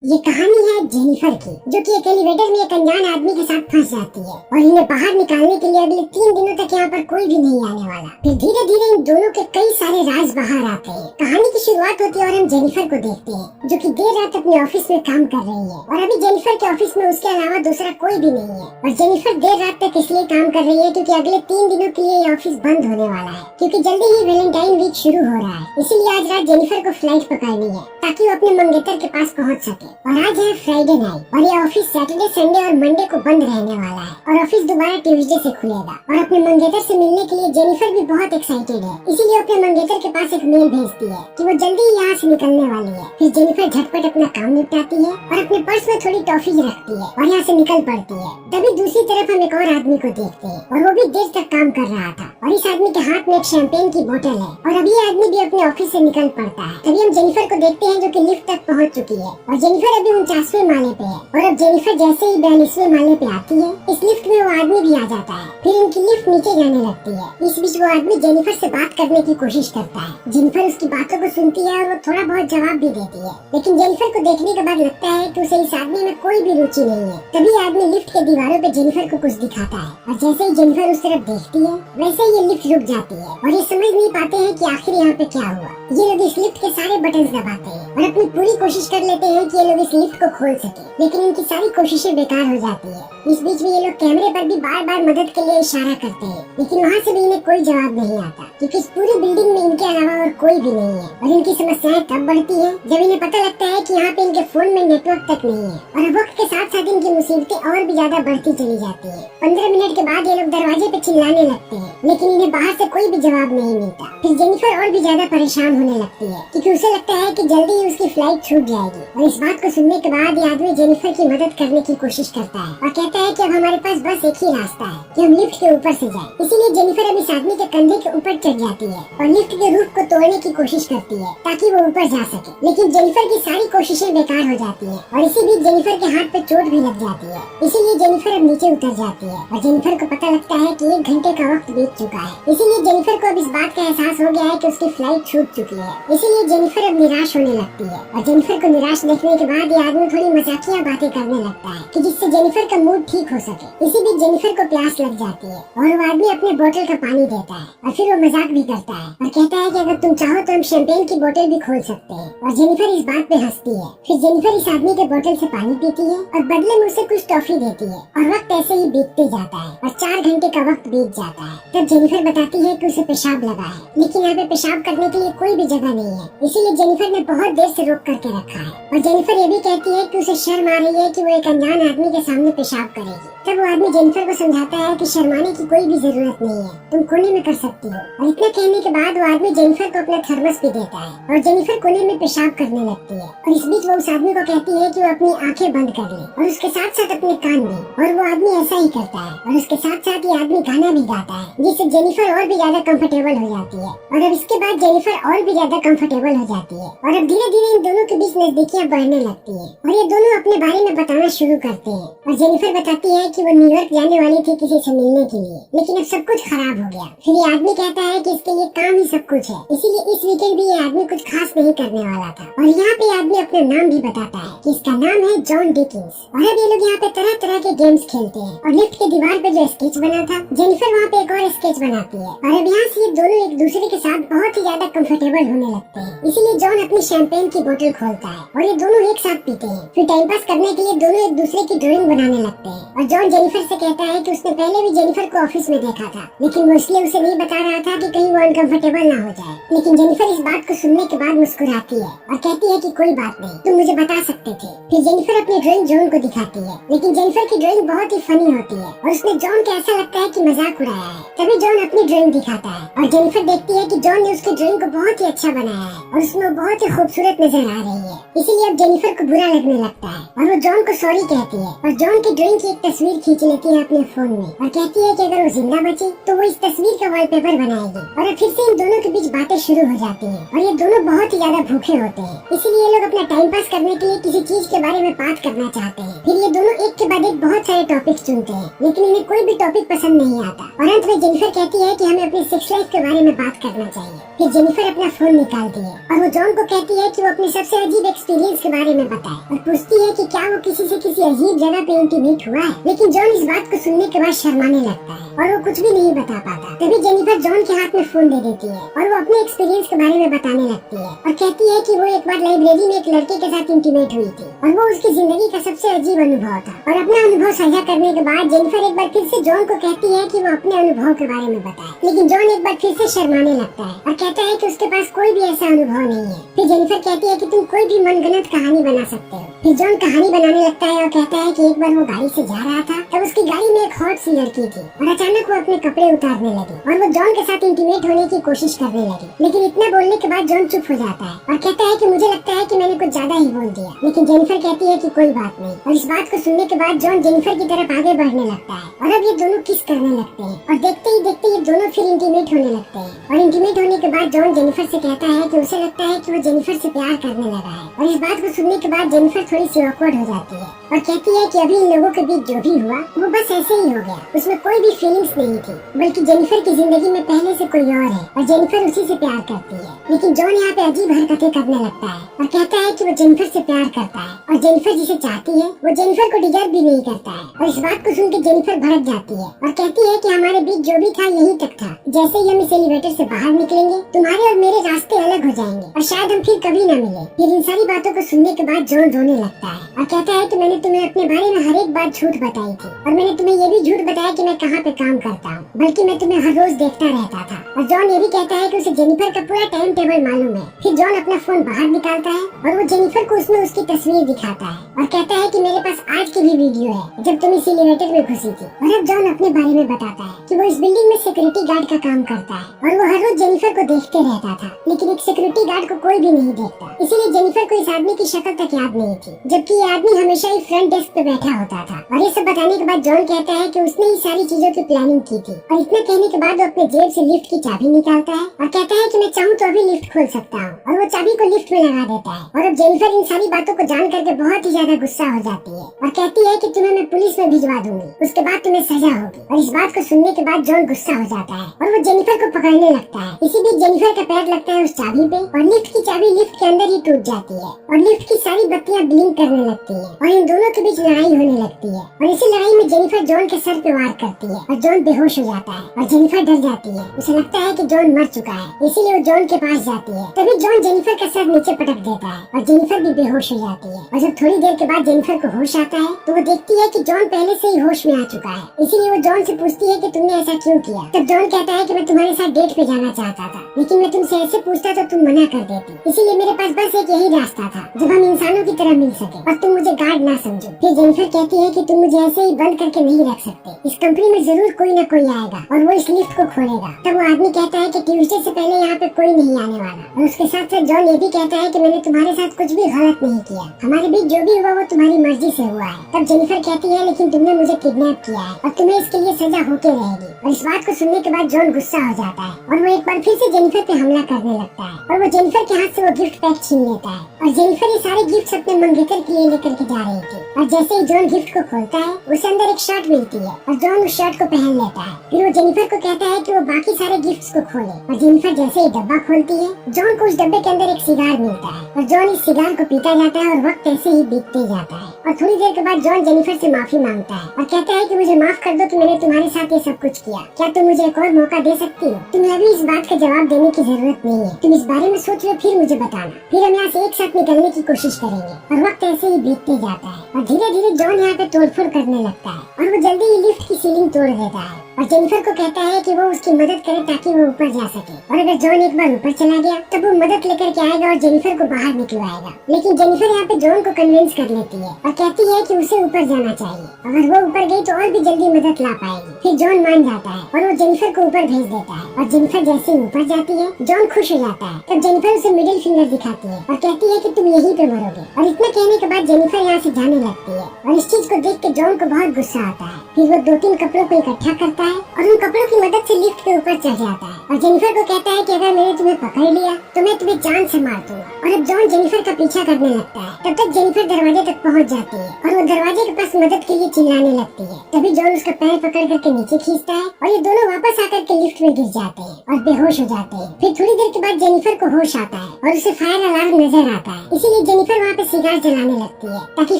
ये कहानी है जेनिफर की, जो कि एक एलिवेटर में एक अनजान आदमी के साथ फंस जाती है और इन्हें बाहर निकालने के लिए अगले 3 दिनों तक यहाँ पर कोई भी नहीं आने वाला। फिर धीरे धीरे इन दोनों के कई सारे राज बाहर आते हैं। कहानी की शुरुआत होती है और हम जेनिफर को देखते हैं, जो कि देर रात अपने ऑफिस में काम कर रही है और अभी जेनिफर के ऑफिस में उसके अलावा दूसरा कोई भी नहीं है। और जेनिफर देर रात तक इसलिए काम कर रही है क्योंकि अगले 3 दिनों के लिए ये ऑफिस बंद होने वाला है, क्योंकि जल्दी ही वैलेंटाइन वीक शुरू हो रहा है। इसीलिए आज रात जेनिफर को फ्लाइट पकड़नी है ताकि वो अपने मंगेतर के पास पहुँच सके। और आज है फ्राइडे नाइट और ये ऑफिस सैटरडे, संडे और मंडे को बंद रहने वाला है और ऑफिस दोबारा ट्यूसडे से खुलेगा। और अपने मंगेतर से मिलने के लिए जेनिफर भी बहुत एक्साइटेड है, इसीलिए अपने मंगेतर के पास एक मेल भेजती है कि वो जल्दी ही यहाँ से निकलने वाली है। फिर जेनिफर झटपट अपना काम निपटाती है और अपने पर्स में थोड़ी टॉफी रखती है और यहाँ से निकल पड़ती है। तभी दूसरी तरफ हम एक और आदमी को देखते हैं और वो भी देर तक काम कर रहा था और इस आदमी के हाथ में एक शैंपेन की बोतल है और अभी ये आदमी भी अपने ऑफिस से निकल पड़ता है। तभी हम जेनिफर को देखते हैं जो कि लिफ्ट तक पहुँच चुकी है और जेनिफर अभी 49वें माले पे है। और अब जेनिफर जैसे ही 42वें माले पे आती है, इस लिफ्ट में वो आदमी भी आ जाता है। फिर इनकी लिफ्ट नीचे जाने लगती है। इस बीच वो आदमी जेनिफर से बात करने की कोशिश करता है। जेनिफर उसकी बातों को सुनती है और वो थोड़ा बहुत जवाब भी देती है, लेकिन जेनिफर को देखने के बाद लगता है कि उसे इस आदमी में कोई भी रुचि नहीं है। तभी आदमी लिफ्ट के दीवारों पे जेनिफर को कुछ दिखाता है और जैसे ही जेनिफर उस तरफ देखती है, वैसे ही ये लिफ्ट रुक जाती है और ये समझ नहीं पाते हैं कि आखिर यहाँ पे क्या हुआ। ये लोग इस लिफ्ट के सारे बटन दबाते हैं और अपनी पूरी कोशिश कर लेते हैं कि ये लोग इस लिफ्ट को खोल सके, लेकिन इनकी सारी कोशिशें बेकार हो जाती है। इस बीच में ये लोग कैमरे पर भी बार बार मदद के लिए इशारा करते हैं, लेकिन वहाँ से भी इन्हें कोई जवाब नहीं आता, क्योंकि इस पूरी बिल्डिंग में इनके अलावा और कोई भी नहीं है। और इनकी समस्याएं तब बढ़ती है जब इन्हें पता लगता है कि यहाँ पे इनके फोन में नेटवर्क तक नहीं है। और वक्त के साथ साथ इनकी मुसीबतें और भी ज्यादा बढ़ती चली जाती है। 15 मिनट के बाद ये लोग दरवाजे पे चिल्लाने लगते हैं, लेकिन इन्हें बाहर से कोई भी जवाब नहीं मिलता। फिर जेनिफर और भी ज्यादा परेशान होने लगती है, क्योंकि उसे लगता है कि जल्दी ही उसकी फ्लाइट छूट जाएगी। और इस बात को सुनने के बाद ये आदमी जेनिफर की मदद करने की कोशिश करता है और कहता है कि अब हमारे पास बस एक ही रास्ता है कि हम लिफ्ट के ऊपर से जाएं। इसीलिए जेनिफर अब इस आदमी के कंधे के ऊपर चढ़ जाती है और लिफ्ट के रूफ को तोड़ने की कोशिश करती है ताकि वो ऊपर जा सके, लेकिन जेनिफर की सारी कोशिशें बेकार हो जाती है और इसी बीच जेनिफर के हाथ पे चोट भी लग जाती है। इसीलिए जेनिफर अब नीचे उतर जाती है और जेनिफर को पता लगता है कि 1 घंटे का वक्त बीत चुका है। इसीलिए जेनिफर को अब इस बात का एहसास हो गया है कि उसकी फ्लाइट छूट चुकी है। इसीलिए जेनिफर अब निराश होने लगती है और जेनिफर को निराश देखने के बाद ये आदमी थोड़ी मजाकिया बातें करने लगता है कि जिससे जेनिफर का मूड ठीक हो सके। इसी बीच जेनिफर को प्यास लग जाती है और वो आदमी अपने बोतल का पानी देता है और फिर वो मजाक भी करता है और कहता है कि अगर तुम चाहो तो हम शैंपेन की बोतल भी खोल सकते हैं। और जेनिफर इस बात पे हंसती है। फिर जेनिफर इस आदमी के बोतल से पानी पीती है और बदले में उसे कुछ टॉफी देती है और वक्त ऐसे ही बीतते जाता है और 4 घंटे का वक्त बीत जाता है। तब जेनिफर बताती है कि उसे पेशाब लगा है, लेकिन यहाँ पे पेशाब करने के लिए कोई भी जगह नहीं है। इसीलिए जेनिफर ने बहुत देर से रोक करके रखा है। और जेनिफर ये भी कहती है कि उसे शर्म आ रही है कि वो एक अनजान आदमी के सामने पेशाब करेगी। तब वो आदमी जेनिफर को समझाता है कि शर्माने की कोई भी जरूरत नहीं है, तुम कोने में कर सकती हो। और इतना कहने के बाद वो आदमी जेनिफर को अपना थर्मस भी देता है और जेनिफर कोने में पेशाब करने लगती है। और इस बीच वो उस आदमी को कहती है कि वो अपनी आंखें बंद कर ले और उसके साथ साथ अपने कान भी। और वो आदमी ऐसा ही करता है और उसके साथ साथ ये आदमी गाना भी गाता है, जिससे जेनिफर और भी ज्यादा कंफर्टेबल हो जाती है। और अब इसके बाद जेनिफर और भी ज्यादा कंफर्टेबल हो जाती है और अब धीरे धीरे इन दोनों के बीच नजदीकियां बढ़ने लगती है और ये दोनों अपने बारे में बताना शुरू करते हैं। और जेनिफर बताती है कि वो न्यूयॉर्क जाने वाली थी किसी से मिलने के लिए, लेकिन अब सब कुछ खराब हो गया। फिर ये आदमी कहता है कि इसके लिए काम ही सब कुछ है, इसीलिए इस वीकेंड भी ये आदमी कुछ खास नहीं करने वाला था। और यहाँ पे आदमी अपना नाम भी बताता है कि इसका नाम है जॉन डिकिंस। और अब ये लोग यहाँ पे तरह तरह के गेम्स खेलते हैं और लिफ्ट के दीवार पे जो स्केच बना था, जेनिफर वहाँ पे एक और स्केच बनाती है। और अब यहाँ से ये दोनों एक दूसरे के साथ बहुत ही ज्यादा कंफर्टेबल होने लगते हैं। इसीलिए जॉन अपनी शैंपेन की बोतल खोलता है और ये दोनों एक साथ पीते हैं। फिर टाइम पास करने के लिए दोनों एक दूसरे की ड्राइंग बनाने लगते हैं और जॉन जेनिफर से कहता है कि उसने पहले भी जेनिफर को ऑफिस में देखा था, लेकिन वो इसलिए उसे नहीं बता रहा था कि कहीं वो अनकंफर्टेबल ना हो जाए। लेकिन जेनिफर इस बात को सुनने के बाद मुस्कुराती है और कहती है कि कोई बात नहीं, तुम मुझे बता सकते थे। फिर जेनिफर अपनी ड्राइंग जॉन को दिखाती है, लेकिन जेनिफर की ड्राइंग बहुत ही फनी होती है और उसमें जॉन को ऐसा लगता है कि मजाक उड़ाया है। तभी जॉन अपनी ड्राइंग दिखाता है और जेनिफर देखती है कि जॉन ने उसकी ड्राइंग को बहुत ही अच्छा बनाया है और उसमें वो बहुत ही खूबसूरत नजर आ रही है। इसीलिए अब जेनिफर को बुरा लगने लगता है और वो जॉन को सॉरी कहती है और जॉन की ड्राइंग की एक तस्वीर तस्वीर खींच लेती है अपने फोन में और कहती है कि अगर वो जिंदा बची तो वो इस तस्वीर का वॉलपेपर बनाएगी। और अब फिर से इन दोनों के बीच बातें शुरू हो जाती हैं और ये दोनों बहुत ही ज्यादा भूखे होते हैं, इसलिए ये लोग अपना टाइम पास करने के लिए किसी चीज के बारे में बात करना चाहते हैं। फिर ये दोनों एक के बाद एक बहुत सारे टॉपिक चुनते हैं, लेकिन इन्हें कोई भी टॉपिक पसंद नहीं आता और अंत में जेनिफर कहती है कि हमें अपनी सेक्स लाइफ के बारे में बात करना चाहिए। फिर जेनिफर अपना फोन निकालती है और वो जॉन को कहती है कि वो अपने सबसे अजीब एक्सपीरियंस के बारे में बताए और पूछती है कि क्या वो किसी से किसी अजीब जगह पे इंटीमेट हुआ है। लेकिन जॉन इस बात को सुनने के बाद शर्माने लगता है और वो कुछ भी नहीं बता पाता। तभी जेनिफर जॉन के हाथ में फोन दे देती है और वो अपने एक्सपीरियंस के बारे में बताने लगती है और कहती है कि वो एक बार लाइब्रेरी में एक लड़के के साथ इंटीमेट हुई थी और वो उसकी जिंदगी का सबसे अजीब अनुभव था। और अपना अनुभव साझा करने के बाद जेनिफर एक बार फिर से जॉन को कहती है कि वो अपने अनुभव के बारे में बताए, लेकिन जॉन एक बार फिर से शर्माने लगता है और कहता है कि उसके पास कोई भी ऐसा अनुभव नहीं है। फिर जेनिफर कहती है कि तुम कोई भी मनगढ़ंत कहानी बना सकते हो। फिर जॉन कहानी बनाने लगता है और कहता है कि एक बार वो गाड़ी से जा रहा था, तब उसकी गाड़ी में एक हॉट सी लड़की थी और अचानक वो अपने कपड़े उतारने लगी और वो जॉन के साथ इंटीमेट होने की कोशिश करने लगी। लेकिन इतना बोलने के बाद जॉन चुप हो जाता है और कहता है कि मुझे लगता है कि मैंने कुछ ज्यादा ही बोल दिया। लेकिन जेनिफर कहती है कि कोई बात नहीं और इस बात को सुनने के बाद जॉन जेनिफर की तरफ आगे बढ़ने लगता है और अब ये दोनों किस करने लगते हैं और देखते ही देखते ये दोनों फिर इंटीमेट होने लगते हैं। और इंटीमेट होने के बाद जॉन जेनिफर से कहता है कि उसे लगता है कि वो जेनिफर से प्यार करने लगा है और इस बात को सुनने के बाद जेनिफर थोड़ी सी ऑकवर्ड हो जाती है और कहती है कि अभी इन लोगों के बीच जो भी हुआ वो बस ऐसे ही हो गया, उसमें कोई भी फीलिंग्स नहीं थी, बल्कि जेनिफर की जिंदगी में पहले से कोई और है और जेनिफर उसी से प्यार करती है। लेकिन जॉन यहाँ पे अजीब हरकतें करने लगता है और कहता है कि वो जेनिफर से प्यार करता है और जेनिफर जिसे चाहती है वो जेनिफर को डिजर्व भी नहीं करता है। और इस बात को सुन के जेनिफर भड़क जाती है और कहती है कि हमारे बीच जो भी था यही तक था, जैसे ही हम इस एलिवेटर से बाहर निकलेंगे तुम्हारे और मेरे रास्ते अलग हो जाएंगे और शायद हम फिर कभी न मिले। फिर इन सारी बातों को सुनने के बाद जॉन रोने लगता है और कहता है कि मैंने तुम्हें अपने बारे में हर एक बात झूठ बताई थी और मैंने तुम्हें ये भी झूठ बताया कि मैं कहाँ पे काम करता हूँ, बल्कि मैं तुम्हें हर रोज देखता रहता था। और जॉन ये भी कहता है कि उसे जेनिफर का पूरा टाइम टेबल मालूम है। फिर जॉन अपना फोन बाहर निकालता है और वो जेनिफर को उसमें उसकी तस्वीर दिखाता है और कहता है कि मेरे पास आज की भी वीडियो है जब तुम इस एलिवेटर में घुसी थी। और अब जॉन अपने बारे में बताता है कि वो इस बिल्डिंग में सिक्योरिटी गार्ड का काम करता है और वो हर रोज जेनिफर को देखते रहता था, लेकिन एक सिक्योरिटी गार्ड को कोई भी नहीं देखता, इसीलिए जेनिफर को इस आदमी की शक्ल तक याद नहीं थी, जबकि ये आदमी हमेशा ही फ्रंट डेस्क पे बैठा होता था। और ये सब बताने के बाद जॉन कहता है कि उसने ही सारी चीजों की प्लानिंग की थी और इतना कहने के बाद वो अपने जेब से लिफ्ट की चाबी निकालता है और कहता है कि मैं चाहूँ तो अभी लिफ्ट खोल सकता हूँ और वो चाबी को लिफ्ट में लगा देता है। और अब जेनिफर इन सारी बातों को जान करके बहुत ही ज्यादा गुस्सा हो जाती है और कहती है कि तुम्हें मैं पुलिस में भिजवा दूंगी, उसके बाद तुम्हें सजा होगी। और इस बात को सुनने के बाद जॉन गुस्सा हो जाता है और वो जेनिफर को पकड़ने लगता है। इसी बीच जेनिफर का पैर लगता है उस चाबी पे और लिफ्ट की चाबी लिफ्ट के अंदर ही टूट जाती है और लिफ्ट की सारी बत्तियां ब्लिंक करने लगती है और इन दोनों के बीच लड़ाई होने लगती है। और इसी लड़ाई में जेनिफर जॉन के सर पे वार करती है और जॉन बेहोश हो जाता है और जेनिफर डर जाती है, उसे लगता है कि जॉन मर चुका है, इसीलिए वो जॉन के पास जाती है। तभी जॉन जेनिफर का सर नीचे पटक देता है और जेनिफर भी बेहोश हो जाती है। और जब थोड़ी देर के बाद जेनिफर को होश आता है तो वो देखती है कि जॉन पहले से ही होश में आ चुका है, इसीलिए वो जॉन से पूछती है कि तुमने ऐसा क्यों किया। तब जॉन कहता है कि मैं तुम्हारे साथ डेट पे जाना चाहता था, लेकिन मैं तुमसे ऐसे पूछता तो तुम मना कर देती, इसीलिए मेरे पास बस एक यही रास्ता था जब हम इंसानों की तरह मिल सके और तुम मुझे गार्ड ना समझो। फिर जेनिफर कहती है कि तुम मुझे ऐसे ही बंद करके नहीं रख सकते, इस कंपनी में जरूर कोई न कोई आएगा और वो इस लिफ्ट को खोलेगा। तब वो आदमी कहता है कि ट्यूसडे से पहले यहाँ पे कोई नहीं आने वाला और उसके साथ साथ जॉन ये भी कहता है कि मैंने तुम्हारे साथ कुछ भी गलत नहीं किया, हमारे बीच जो भी हुआ वो तुम्हारी मर्जी से हुआ है। तब जेनिफर कहती है लेकिन तुमने मुझे किडनैप किया है और तुम्हें इसके लिए सजा होके रहेगी। और इस बात को सुनने के बाद जॉन गुस्सा हो जाता है और वो एक बार फिर से जेनिफर पे हमला करने लगता है और वो जेनिफर के हाथ से वो गिफ्ट पैक छीन लेता है और जेनिफर ये सारे गिफ्ट अपने मंगेतर के लिए लेकर के जा रही थी। और जैसे ही जॉन गिफ्ट को खोलता है उसे अंदर एक शर्ट मिलती है और जॉन उस शर्ट को पहन लेता है। फिर वो जेनिफर को कहता है कि वो बाकी सारे गिफ्ट्स को खोले और जेनिफर जैसे ही डब्बा खोलती है जॉन को उस डब्बे के अंदर एक सिगार मिलता है और जॉन इस सिगार को पीता जाता है और वक्त ऐसे ही बीतते जाता है। और थोड़ी देर के बाद जॉन जेनिफर से माफी मांगता है और कहता है कि मुझे माफ कर दो कि मैंने तुम्हारे साथ ये सब कुछ किया, क्या तुम मुझे एक और मौका दे सकती हो। तुम्हें अभी इस बात का जवाब देने की जरूरत नहीं है, तुम इस बारे में सोच लो फिर मुझे बताना, फिर हम यहाँ से एक साथ निकलने की कोशिश करेंगे। और वक्त ऐसे ही बीतते जाता है और धीरे धीरे जॉन यहाँ पे तोड़फोड़ करने लगता है और वो जल्दी ही लिफ्ट की सीलिंग तोड़ देता है और जेनिफर को कहता है कि वो उसकी मदद करे ताकि वो ऊपर जा सके, और अगर जॉन एक बार ऊपर चला गया तब वो मदद लेकर के आएगा और जेनिफर को बाहर निकलवाएगा। लेकिन जेनिफर यहाँ पे जॉन को कन्विंस कर लेती है और कहती है कि उसे ऊपर जाना चाहिए, अगर वो ऊपर गई तो और भी जल्दी मदद ला पाएगी। फिर जॉन मान जाता है और वो जेनिफर को ऊपर भेज देता है, और जेनिफर जैसे ही ऊपर जाती है जॉन खुश हो जाता है। तब जेनिफर उसे मिडिल फिंगर दिखाती है और कहती है कि तुम यहीं पे मरोगे, और इतना कहने के बाद जेनिफर यहाँ से जाने लगती है। और इस चीज को देख के जॉन को बहुत गुस्सा आता है। फिर वो 2-3 कपड़ों को इकट्ठा करता है और उन कपड़ों की मदद से लिफ्ट के ऊपर चढ़ जाता है, और जेनिफर को कहता है कि अगर मैंने तुम्हें पकड़ लिया तो मैं तुम्हें जान से मार दूंगा। और अब जॉन जेनिफर का पीछा करने लगता है। तब तक जेनिफर दरवाजे तक पहुंच जाती है और वो दरवाजे के पास मदद के लिए चिल्लाने लगती है। तभी जॉन उसका पैर पकड़ करके नीचे खींचता है और ये दोनों वापस आकर के लिफ्ट में गिर जाते हैं और बेहोश हो जाते हैं। फिर थोड़ी देर के बाद जेनिफर को होश आता है और उसे फायर अलार्म नजर आता है, इसीलिए जेनिफर वहाँ पे सिगार जलाने लगती है ताकि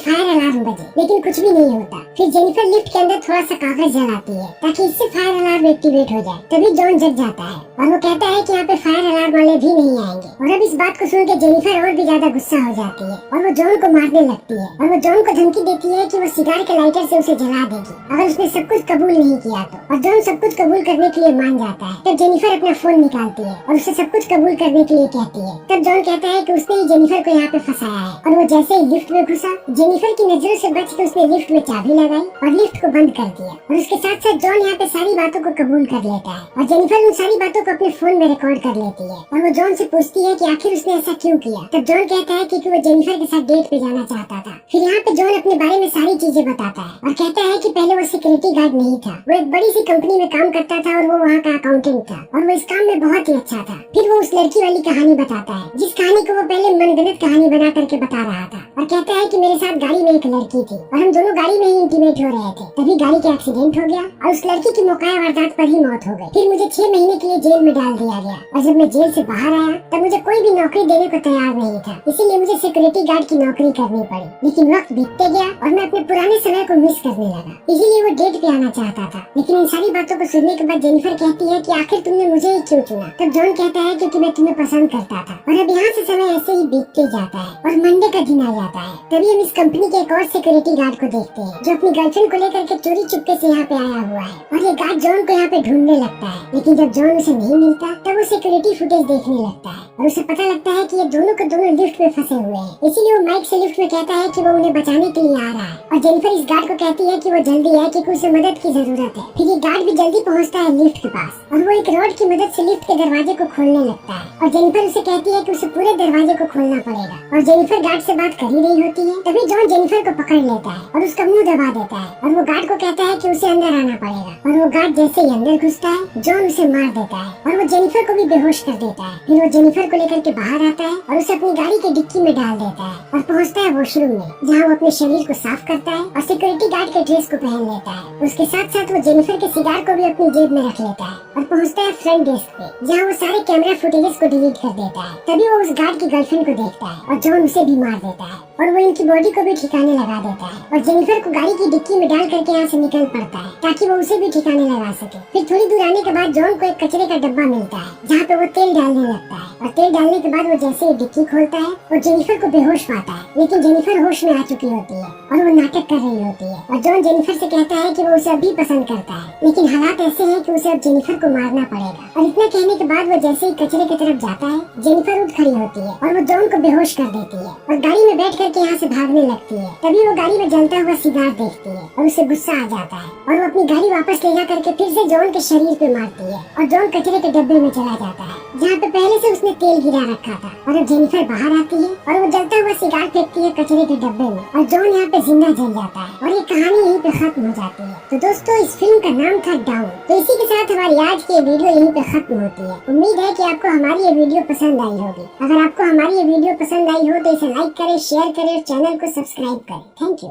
फायर अलार्म बजे, लेकिन कुछ भी नहीं होता। फिर जेनिफर लिफ्ट के अंदर थोड़ा सा कागज जलाती है ताकि इससे फायर अलार्म एक्टिवेट हो जाए। तभी जॉन जग जाता है और वो कहता है कि यहाँ पे फायर अलार्म वाले भी नहीं आएंगे। और अब इस बात को सुन के जेनिफर और भी ज्यादा गुस्सा हो जाती है और वो जॉन को मारने लगती है, और वो जॉन को धमकी देती है कि वो सिगार के लाइटर से उसे जला देगी अगर उसने सब कुछ कबूल नहीं किया तो। और जॉन सब कुछ कबूल करने के लिए मान जाता है। तब जेनिफर अपना फोन निकालती है और उसे सब कुछ कबूल करने के लिए कहती है। तब जॉन कहता है कि उसने ही जेनिफर को यहाँ पे फंसाया है, और वो जैसे ही लिफ्ट में घुसा जेनिफर की नजरों से बच के उसने लिफ्ट में चाबी लगाई और लिफ्ट को बंद कर दिया। और उसके साथ साथ जॉन यहाँ पे सारी बातों को कबूल कर लेता है और जेनिफर उन सारी बातों को अपने फोन में रिकॉर्ड कर लेती है। और वो जॉन से पूछती है कि आखिर उसने ऐसा क्यों किया। तब जॉन कहता है कि वो जेनिफर के साथ डेट पे जाना चाहता था। फिर यहाँ पे जॉन अपने बारे में सारी चीजें बताता है और कहता है कि पहले वो सिक्योरिटी गार्ड नहीं था, वो एक बड़ी सी कंपनी में काम करता था और वो वहाँ का अकाउंटेंट था और वो इस काम में बहुत ही अच्छा था। फिर वो उस लड़की वाली कहानी बताता है जिस कहानी को वो पहले मनगढ़ंत कहानी बना करके बता रहा था, और कहता है कि मेरे साथ गाड़ी में एक लड़की थी और हम दोनों गाड़ी में ही इंटीमेट हो रहे थे, तभी गाड़ी का एक्सीडेंट हो गया और उस लड़की की मौका वारदात पर ही मौत हो गई। फिर मुझे 6 महीने के लिए जेल में डाल दिया गया, और जब मैं जेल से बाहर आया तब मुझे कोई भी नौकरी देने को तैयार नहीं था, इसीलिए मुझे सिक्योरिटी गार्ड की नौकरी करनी पड़ी। लेकिन वक्त बीतते गया और मैं अपने पुराने समय को मिस करने लगा, इसीलिए वो डेट पे आना चाहता था। लेकिन इन सारी बातों को सुनने के बाद जेनिफर कहती है कि आखिर तुमने मुझे ही क्यों चुना। तब जॉन कहता है क्योंकि मैं तुम्हें पसंद करता था। और अब यहाँ से समय ऐसे ही बीतते जाता है और मंडे का दिन आ जाता है। तभी हम इस कंपनी के एक और सिक्योरिटी गार्ड को देखते हैं जो अपनी गर्लफ्रेंड को लेकर के चोरी चुपके से यहाँ पे आया हुआ है, और ये गार्ड जॉन को यहाँ पे ढूंढने लगता है। लेकिन जब जॉन उसे नहीं मिलता तब वो सिक्योरिटी फुटेज देखने लगता है और उसे पता लगता है कि ये दोनों के दोनों लिफ्ट में फंसे हुए हैं, इसीलिए वो माइक से लिफ्ट में कहता है कि वो उन्हें बचाने के लिए आ रहा है। और जेनिफर इस गार्ड को कहती है कि वो जल्दी आए क्योंकि उसे मदद की जरूरत है। फिर ये गार्ड भी जल्दी पहुँचता है लिफ्ट के पास और वो एक रॉड की मदद से लिफ्ट के दरवाजे को खोलने लगता है, और जेनिफर उसे कहती है कि उसे पूरे दरवाजे को खोलना पड़ेगा। और जेनिफर गार्ड से बात कर ही रही होती है तभी जॉन जेनिफर को पकड़ लेता है और उसका मुंह दबा देता है, और वो गार्ड को कहता है कि उसे अंदर आना पड़ेगा। और वो गार्ड जैसे ही अंदर घुसता है जॉन उसे मार देता है और वो जेनिफर को भी बेहोश कर देता है। फिर वो जेनिफर को लेकर के बाहर आता है और उसे अपनी गाड़ी की डिक्की में डाल देता है और पहुँचता है वॉशरूम में, जहाँ वो अपने शरीर को साफ करता है और सिक्योरिटी गार्ड के ड्रेस को पहन लेता है। उसके साथ साथ वो जेनिफर के सिगार को भी अपनी जेब में रख लेता है और पहुँचता है फ्रंट डेस्क पे, जहाँ वो सारे कैमरा फुटेजेस को डिलीट कर देता है। तभी वो उस गार्ड की गर्लफ्रेंड को देखता है और जॉन उसे भी मार देता है और वो इनकी बॉडी को भी ठिकाने लगा देता है और जेनिफर को गाड़ी की डिक्की में डाल करके यहाँ से निकल पड़ता है ताकि वो उसे भी ठिकाने लगा सके। फिर थोड़ी दूर आने के बाद जॉन को एक कचरे का डब्बा मिलता है जहाँ पे वो तेल डालने लगता है, और तेल डालने के बाद वो जैसे ही डिक्की खोलता है वो जेनिफर को बेहोश पाता है, लेकिन जेनिफर होश में आ चुकी होती है और वो नाटक कर रही होती है। और जॉन जेनिफर से कहता है कि वो उसे अभी पसंद करता है, लेकिन हालात ऐसे हैं कि उसे अब जेनिफर को मारना पड़ेगा। और इतना कहने के बाद वो जैसे ही कचरे की तरफ जाता है जेनिफर उठ खड़ी होती है और वो जॉन को बेहोश कर देती है और गाड़ी में बैठ करके यहाँ से भागने लगती है। तभी वो गाड़ी में जलता हुआ सिगार देखती है और उसे गुस्सा आ जाता है और वो अपनी गाड़ी वापस ले जा करके फिर से जॉन के शरीर पे मारती है और जॉन कचरे के डब्बे में चला जाता है जहाँ पे पहले से उसने तेल गिरा रखा था। और अब जेनिफर बाहर आती है और वो जलता हुआ सिगार फेंकती है कचरे के डब्बे में और जॉन यहाँ पे जिंदा जल जाता है और ये कहानी यहीं पे खत्म हो जाती है। तो दोस्तों इस फिल्म का नाम था डाउन। तो इसी के साथ हमारी आज की वीडियो यहीं पे खत्म होती है। उम्मीद है कि आपको हमारी ये वीडियो पसंद आई होगी। अगर आपको हमारी ये वीडियो पसंद आई हो तो इसे लाइक करें, शेयर करें और चैनल को सब्सक्राइब करें। Thank you.